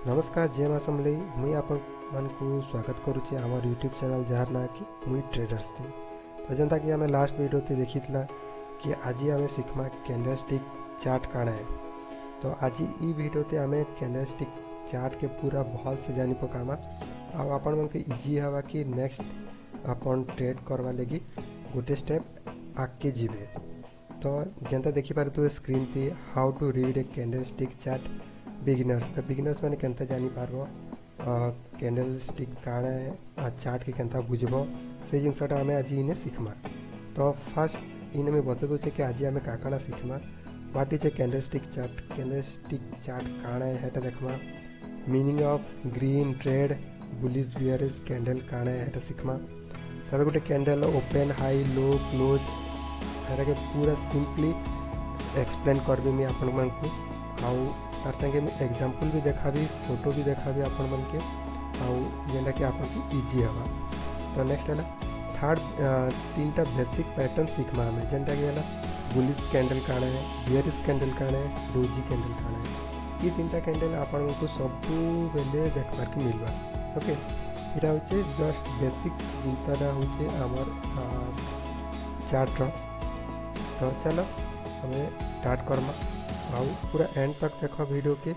नमस्कार जय माँ समलई मुई आपण मानकु स्वागत करुचे आमर यूट्यूब चैनल जार ना कि मुई ट्रेडर्स थी। तो जनता कि आमे लास्ट वीडियो ते देखितला कि आज आमे सिखमा कैंडलस्टिक चार्ट काना है। तो आज ई वीडियो ते आमे कैंडलस्टिक चार्ट के पूरा भल से जानी पकामा आ आपण मन के इजी हवा कि नेक्स्ट अपन ट्रेड करवा लगी गोटे स्टेप आगे जीवे। तो जनता देखि पारतु स्क्रीन थी how to read a candlestick chart beginners. तो बिगिनर्स मैंने केनता जानी पारबो कैंडल स्टिक काणे चार्ट के केनता बुझबो से जिनसटा आमे आज इने सिखमा। तो फर्स्ट इने में बता दूचे कि आज आमे काकाना सिखमा what is a candle stick chart काणे हेटा देखमा। Meaning of green trade bullish bearish candle काणे हेटा सिखमा। तबे गोटे candle open high low close हेटा के पूरा सिंपली एक्सप्लेन करबे मी आपन मन को आउ तार संगे में एग्जांपल भी देखाबी फोटो भी देखाबी आपण मन के आउ जेंटा कि आपन की इजी हवा। तो नेक्स्ट है थर्ड तीनटा बेसिक पैटर्न सीखमा हमें जेंटा कि है बुलिश कैंडल काना है बियरिश कैंडल काना है डोजी कैंडल काना है। ये तीनटा कैंडल आपण मन को सब बेले देखबार के मिलबा। ओके इटा होचे जस्ट बेसिक जिनसटा होचे हमर चार्ट रो। तो चलो हमें स्टार्ट करमा आउ पूरा एंड तक देखो वीडियो के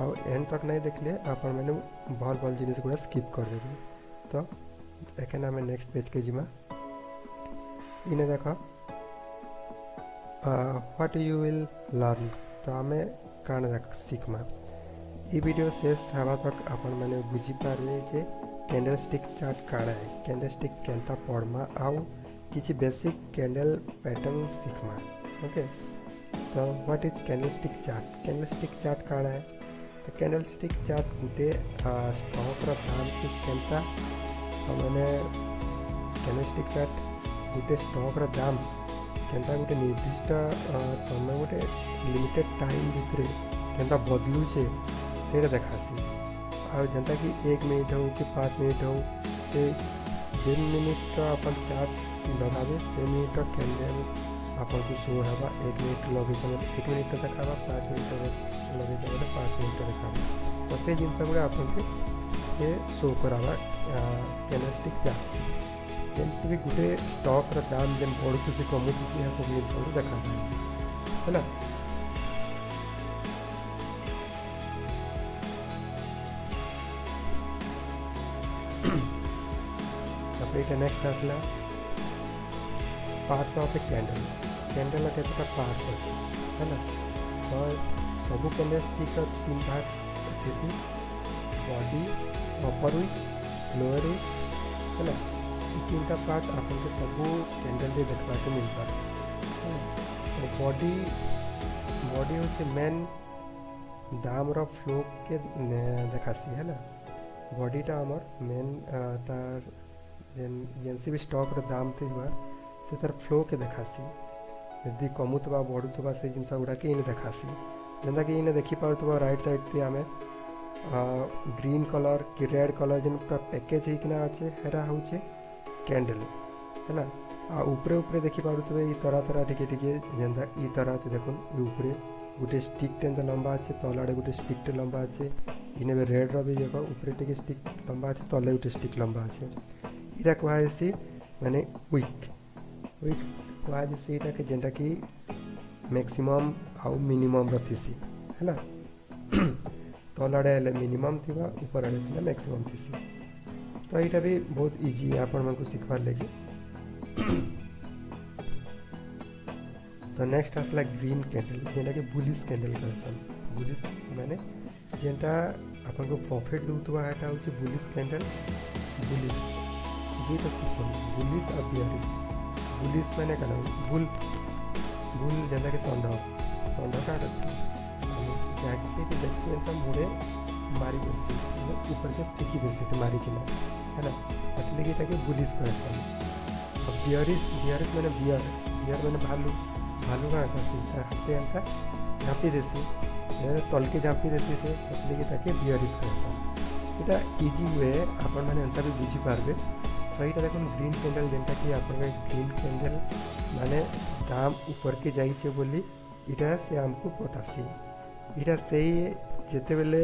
आउ एंड तक नहीं देखले अपन मैंने भल भल जिनिस गुड़ा स्किप कर देबे। तो देखे आम नेक्स्ट पेज के जिमा इने देखो व्हाट यू विल लर्न। तो आम कान देख सीखमा ये वीडियो शेष हवा तक अपन मैंने बुझी पारे जे कैंडल स्टिक चार्ट काना है कैंडल स्टिक केनता पढ़मा आउ किसी बेसिक कैंडल पैटर्न सीखमा। ओके तो व्हाट इज कैंडलस्टिक चार्ट काना है। तो कैंडलस्टिक चार्ट गुटे स्टॉक रा दाम के केनता हमने कैंडलस्टिक चार्ट गुटे स्टॉक रा दाम केनता गुटे निर्दिष्ट समय गुटे लिमिटेड टाइम भितर केनता बदलू छे सेटा देखासी। आ जनता कि 1 मिनट हो कि 5 मिनट हो से जिन मिनट अपन चार्ट लगावे से मिनट कैंडल आपन को शो हवा 1 मिनट लगे चलो 1 मिनट देखावा 5 मिनट लगे चलो 5 मिनट देखावा। तो से जिनसा गुड़ा आपन के शो करावा कैंडलस्टिक चार्ट जेन भी गुटे स्टॉक रा दाम जेन बढ़ु से कमु से सब जिनसा देखावा है ना। तापर नेक्स्ट आसला पार्ट्स ऑफ ए कैंडल केतटा पार्ट्स अच्छे है ना। तो सब कैंडलस्टिक तीन भाग अच्छे बॉडी अपर विच लोअर विच है ना। तीनटा पार्ट आपन के सब कैंडल में देखा के मिलता है। तो बॉडी हूँ मेन दाम रो फ्लो के देखासी है ना। बॉडीटा आमर मेन तार जेनसी भी स्टॉक रो दाम थे से तार फ्लो के देखासी यदि कमुवा बढ़ुवा से जिनसा गुड़ा के इन्हें देखासी। जेनता कि इन्हें देखी पार्थुवा राइट साइड थी आमे ग्रीन कलर कि रेड कलर जेन पूरा पैकेज होना अच्छे हेरा हूँ कैंडल है ना। आ ऊपरे ऊपरे देखी पार्थुवे ये तरह तरह टिके टिके जेनता ई तरह अच्छे देखो ऊपरे गोटे स्टिक टे लंबा अच्छे तलाड़े गोटे स्टिक टे लंबा अच्छे इन्हें भी रेड रो भी देखो ऊपरे टिके स्टिक लंबा अच्छे तले गोटे स्टिक लंबा अच्छे इटा कहुसी माने विक कहुसी जेनटा कि मैक्सिमम आउ मिनिमम रथीसी है ना। तल आड़े मिनिमम थी ऊपर आड़े थी मैक्सिमम थी। तो यहाँ भी बहुत इजी है आपण मन को सीखवार लगी। तो नेक्स्ट आसला ग्रीन कैंडल जेनटा कि बुलिश कैंडल कहसन। बुलिश माने जेनटा आपन को प्रॉफिट दूतवा हेटा होची बुलिश कैंडल बुलिश दुईटा सीखो बुलिश और बियरिश। बुलिश माने कना बुल जेनटा कि षंढ काट अच्छी जाके भी देखसी एंता मुड़े मारी देसी ऊपर के तिखी देसी से मारी किना है ना। असली की ताके बुलिश कहसन। अब बियरिश माने बियर माने भालू का करसी हाथे एंता झाँपी देसी तल के झाँपी देसी से असली की ताके बियरिश कहसन। इटा इजी वे आपण माने एंता भी बुझी पारबे। तो यहाँ देखो ग्रीन कैंडल जेनटा कि आप ग्रीन कैंडल माने दाम ऊपर के जाइए बोली इटा से आमको बतासी। इटा से जिते बेले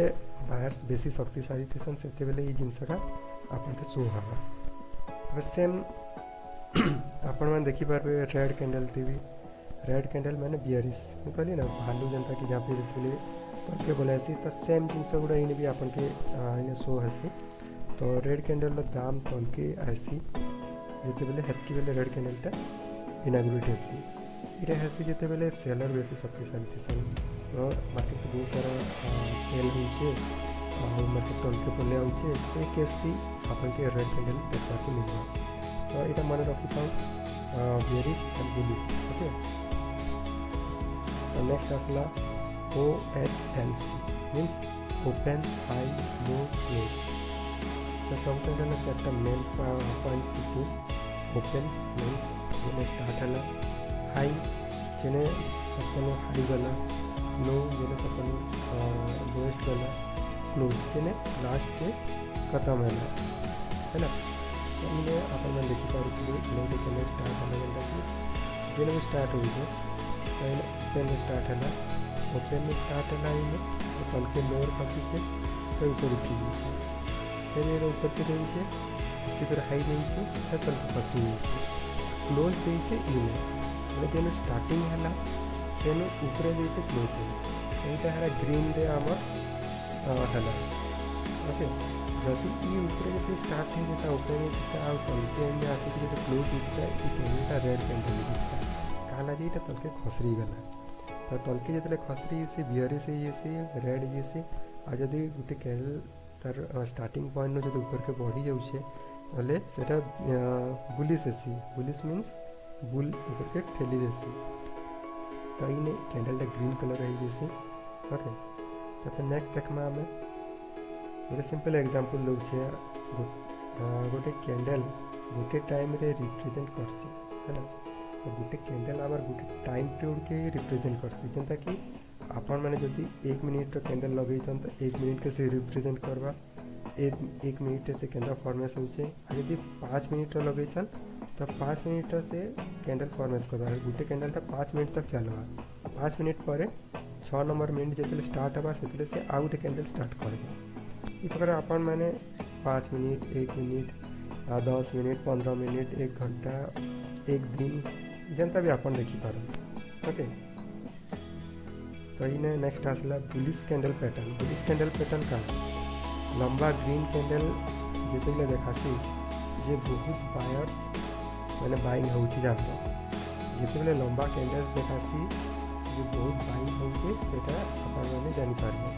बायर्स बेसी शक्तिशाली थीसन से बेले ये जिनसा आपन के शो हवा सेम आपण मैंने देखिपारे रेड कैंडल टीवी रेड कैंडल मैंने बियरिश मुझे कहली ना भालू जनता कि जहाँ पे बेसिकली तलके बोलासी तो सेम जिनस गुड़ा इन भी आपन के इन शो हेसी तो रेड कैंडल दाम तलके आसी जिते बेले हेतकी बेले रेड कैंडलटा इनागुरेट हेसी इटा हेसी जिते बेले सेलर बेसी शक्तिशाली थीसन मार्केट तो बहुत सारा सेल होचे मार्केट तलके पले आउचे से केस भी आपन के रेड कैंडल देखा को मिलवा तो यहाँ मन रखी था बियरिश एंड बुलिश ओके तो नेक्स्ट आसला OHLC means open high low close तो सब कैंडल चार्टा मेन पॉइंट सी ओपन मीन्स जेने स्टार्ट है हाई जेने सपन हाई गला लो जेने सपन लोएस्ट गला क्लोज जेने लास्ट खत्म है ना तो इन्हें अपन मैं देखिपारे लोग जेने स्टार्ट है जेनटा कि जेने भी स्टार्ट हो ओपन स्टार्ट है ओपन स्टार्ट है इन तलके लोअर खसी तो ऊपर उठी जाइए फिर ऊपर के रही इसके फिर हाई रही तलके खसी क्लोज देचे इन मैंने जेन स्टार्टिंग है तेन ऊपर देचे क्लोज यहाँ है ग्रीन रे आमर है ओके जदि ये ऊपर जो स्टार्ट हो जाता ओपन तलके आसिक जो क्लोज होता है कैंडलटा रेड कैंडल दिखता क्या लगे ये तलके खसरी गला तो तलके जो खसरी से बियरी से ये से रेड ये से आ जदि गोटे कैंडल तार स्टार्टिंग पॉइंट जो ऊपर के बढ़ी जाऊे ना से बुलिश हेसी बुलिश मीन्स बुल ऊपर के ठेली देसी तो इन कैंडलटा ग्रीन कलर हो जैसी ओके तो नेक्स्ट देखमा आम गोटे सिंपल एग्जांपल दूचे गोटे कैंडल गोटे टाइम रे रिप्रेजेंट करसी है ना तो गोटे कैंडल आबार गोटे टाइम पीरियड के रिप्रेजेंट करसी जेनता कि आपण मैंने जदि 1 मिनिट कैंडल लगे तो 1 मिनिट के से रिप्रेजेंट करवा 1 मिनिट से कैंडल फॉर्मेस होचे यदि 5 मिनिट लगे तो 5 मिनिट से कैंडल फॉर्मेस करवा गोटे कैंडलटा 5 मिनिट तक चलवा 5 मिनिट पर 6 नंबर मिनिट जो स्टार्ट हवा से आउ गोटे कैंडल स्टार्ट करवा ये प्रकार आपण मैंने 5 मिनिट 1 मिनिट 10 मिनिट 15 मिनिट 1 घंटा 1 दिन जनता भी आपन देखिपार ओके तो इन्हें नेक्स्ट आसला बुलिश कैंडल पैटर्न का लंबा ग्रीन कैंडल जिते देखासी जे बहुत बायर्स मैंने बाइंग होची जानता जिते लंबा कैंडल देखासी जो बहुत बाइंग होके सेटा अपन मैंने जानी पारबे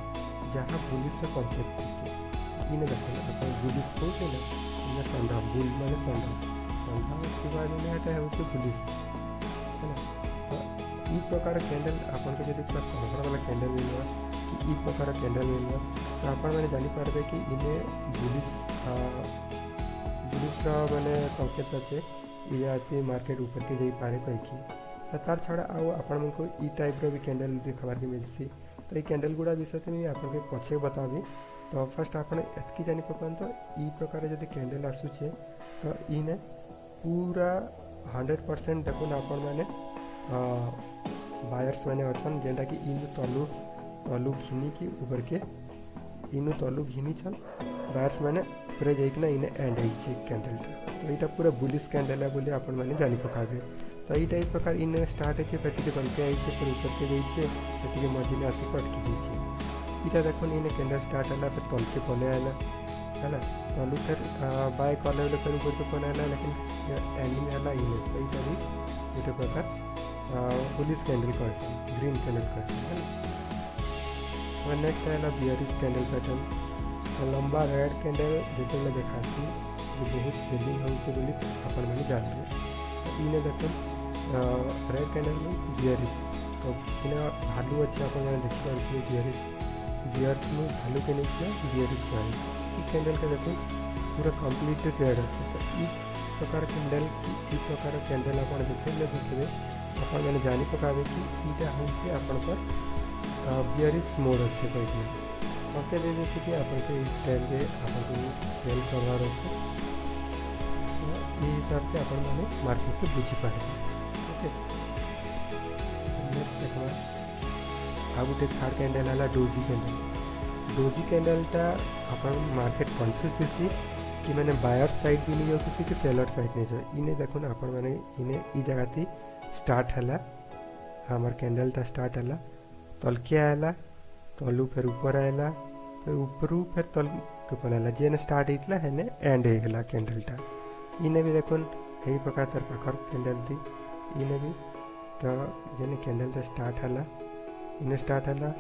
जहाँ बुलिश रा संकेत दिसी इन देखो अपन बुलिश कहते ना इन संधा बुल माने संधा के बाद में हटा है उसे बुलिश है ना तो ई प्रकार कैंडल अपन को यदि पूरा कवर वाला कैंडल मिलवा कि ई प्रकार कैंडल मिलवा तो अपन मैंने जानी पारबे कि इन्हें बुलिश मैंने संकेत अच्छे ये मार्केट ऊपर के जाई पारे कहीकि तो तार छड़ा आउ आपण को ई टाइप भी कैंडल देखबार के मिलसी तो ये कैंडल गुड़ा विषय से आपन के पछे बताबी तो फर्स्ट आपन एतकी जानी पकान तो ई प्रकार जब कैंडल आसुचे तो इने पूरा 100% देखुन आपन मैंने बायर्स मैंने अच्छन जेनटा कि इन तलू घिनी की ऊपर के इनु तलू घिनी छन बायर्स मैंने पूरा जाइकना इन एंड होइछे कैंडलटा तो यहाँ पूरा बुलिश कैंडल है बोली आपन मैंने जानी पकाबे तो यहाँ ये प्रकार इन स्टार्ट होचे फेटिके तलके आइछे फिर ऊपर के जाइछे फेटिके मझिने आसिक अटकी जाइछे इटा देखुन इन कैंडल स्टार्ट है फिर तलके पले आला है ना तलू फिर बाय कले फिर ऊपर के पले आला लेकिन एंडिंग है इन तो यहाँ भी गोटे प्रकार बुलिश कैंडल कहसन ग्रीन कैंडल कहसन है ना तो नेक्स्ट है बियरिश कैंडल पैटर्न तो लंबा रेड कैंडल जिते देखासी जो बहुत सेलिंग होचे बोली अपन मैंने जानते तो इन्हें देखो रेड कैंडल मीन्स बियरिश तो इन्हें भालू अच्छे अपन मैंने देखिए बियरिश बियर में भालू के नहीं बियरिश कहे कैंडल के देखो पूरा कम्प्लीट रेड अच्छे तो इस प्रकार कैंडल की प्रकार कैंडल अपन देखिए अपन मैंने जानी पकाबे कि इटा होचे अपन पर बियरिश मोड अच्छे कही ओके दे जैसे कि अपन को इस टाइम पे अपन को सेल करवार अच्छे ये हिसाब से अपन मैंने मार्केट को बुझी पाए ओके नेक्स्ट देखा आ गोटे थर्ड कैंडल है डोजी कैंडल डोजी कैंडलटा अपन मार्केट कन्फ्यूज थी कि मैंने बायर साइड भी नहीं जाऊँ कि सेलर साइड नहीं जाए। इन्हें देखो ना अपन मैंने इन्हें ई जगह थी स्टार्ट है हमार कैंडलटा स्टार्ट है तलके आएला तलू फिर ऊपर आएला फिर ऊपरू फिर तल के ऊपर आएला जेने स्टार्ट होता है ने एंड होगला कैंडलटा। इन्हें भी देखो यही प्रकार तार पाखर कैंडल थी इन्हें भी तो जेने कैंडलटा स्टार्ट है इन्हें स्टार्ट है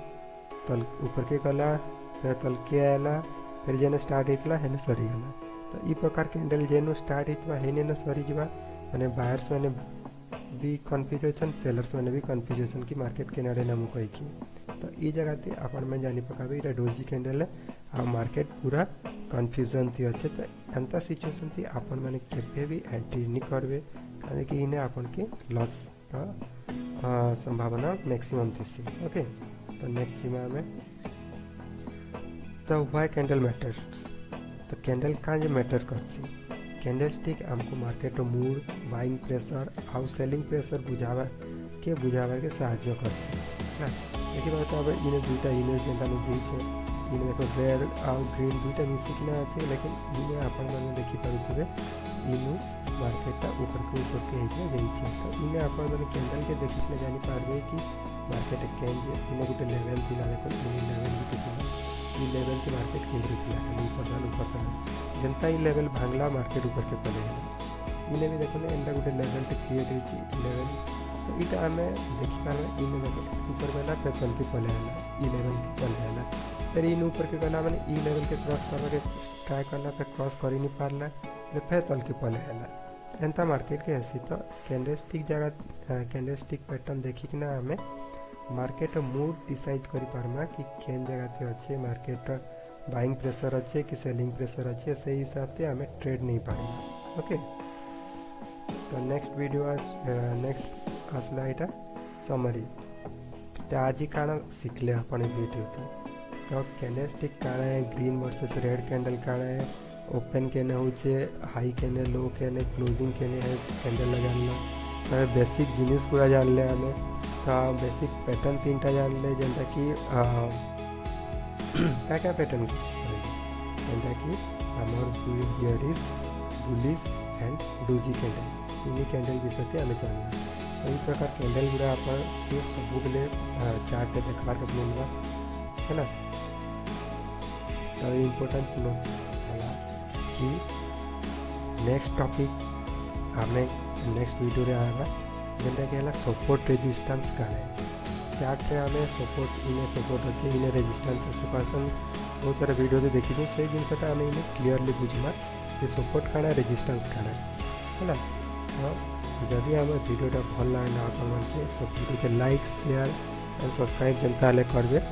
तल ऊपर के गला फिर तल के आएला फिर जेने स्टार्ट होता है सरी गला। तो ई प्रकार कैंडल जेनु स्टार्ट होता है न सरी जावा मैंने बायर्स मैंने भी कन्फ्यूज होचन सेलर्स मैंने भी कन्फ्यूज होचन कि मार्केट के नारे नामु कही कि तो ई जगह थी अपन में जानी पकाबे इटा डोजी कैंडल है आ मार्केट पूरा कन्फ्यूजन थी अच्छे। तो एंता सिचुएशन थी अपन मैंने केबे भी एंट्री नहीं करबे कारण कि इन्हें अपन के लॉस संभावना मैक्सिमम थी। ओके तो नेक्स्ट में हमें तो व्हाई कैंडल मैटर्स। तो कैंडल का जो मैटर करसी कैंडल स्टिक हमको मार्केट मूड बाइंग प्रेशर आउ सेलिंग प्रेशर बुझावा के साहाଯ୍य करसी ना। देखिए बात अब इन्हें दुईटा इमेज जेनटा में दी छे इन्हें देखो रेड आउ ग्रीन दुईटा मिसिकना अच्छे लेकिन इन्हें अपन मैंने देखी पारुथिबे इनु मार्केट ऊपर के देई छे। तो इन्हें अपन मैंने कैंडल के देखिले जानी पारबे कि मार्केट केंज इन्हें गोटे लेवल थिला देखो इ लेवल भी थिला इ लेवल के मार्केट केंद्र थिला ऊपर से जनता ई लेवल भांगला मार्केट ऊपर के पले इन्हें भी देखो ना एंडा गोटे लेवल टे क्रिएट होची लेवल। तो इटा हमें देखि पार इन देखो ऊपर गला फिर तल के पले आला ई लेवल के पले आला फिर इन ऊपर के गला मैंने ई लेवल के क्रॉस करवा के ट्राई करना फिर क्रॉस कर ही नहीं पारला फिर तल के पले आला एंता मार्केट के ऐसी। तो कैंडलस्टिक जगह कैंडलस्टिक पैटर्न देखिक ना हमें मार्केट मूड डिसाइड करि पारमा कि केन जगह थे अच्छे मार्केट बाइंग प्रेशर अच्छे कि सेलिंग प्रेशर अच्छे से हिसाब से हमें ट्रेड नहीं पाएंगे। ओके तो नेक्स्ट वीडियो नेक्स्ट आसला इटा समरी। तो आज ही काना सीखले अपन वीडियो थी। तो कैंडलस्टिक काना है ग्रीन वर्सेस रेड कैंडल काना है ओपन केने होचे हाई केने लो केने क्लोजिंग केने है कैंडल लगाना तो बेसिक जिनिस पूरा जान ले हमें। तो बेसिक पैटर्न तीन टा जान ले जेंटा कि क्या पैटर्न जेंटा कि हमर bearish bullish and doji candle तीन कैंडल विषय आम जानना। तो इस प्रकार कैंडल गुड़ा अपन के सबुले चार्ट देखा मिलवा है ना। तो इम्पोर्टेंट नोट कि नेक्स्ट टॉपिक हमें नेक्स्ट वीडियो रे आएगा जेनटा कि है सपोर्ट रेजिस्टेंस का है चार्ट रे हमें सपोर्ट इन्हें सपोर्ट अच्छे इन्हें रेजिस्टेंस अच्छे पर्सन बहुत सारे वीडियो से देखी से जिनसा हमें इन्हें क्लीयरली बुझना कि सपोर्ट खाना रेजिस्टेंस खाना है ना। तो जदि हमें वीडियोटा भल लगे अपन के तो वीडियो के लाइक शेयर एंड सब्सक्राइब जनता हेल्ले करेंगे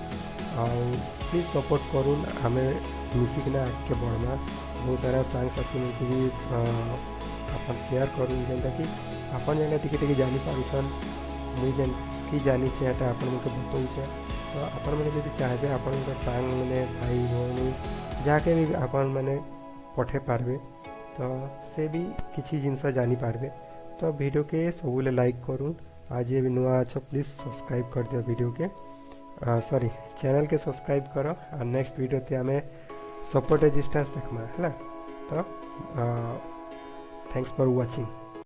और प्लीज सपोर्ट करूँ हमें मिसिकना आगे बढ़ना बहुत सारा सांग साथी मिलकर भी अपन शेयर करूँ जेनटा कि अपन जेना टिके टिके जानी पारुछन मुई जेन की जानी छे एटा अपन के बताऊँ तो अपन मैंने यदि चाहे अपन सांग मैंने भाई भौणी जाके भी अपन मैंने पठे पारबे तो से भी किसी जिनस जानी पारबे। तो वीडियो के सबुले लाइक करूँ आज ये भी नुआ अच्छा प्लीज सब्सक्राइब कर दियो वीडियो के सॉरी चैनल के सब्सक्राइब करो और नेक्स्ट वीडियो ते हमें सपोर्ट रेजिस्टेंस देखमा है ना। तो थैंक्स फॉर वाचिंग।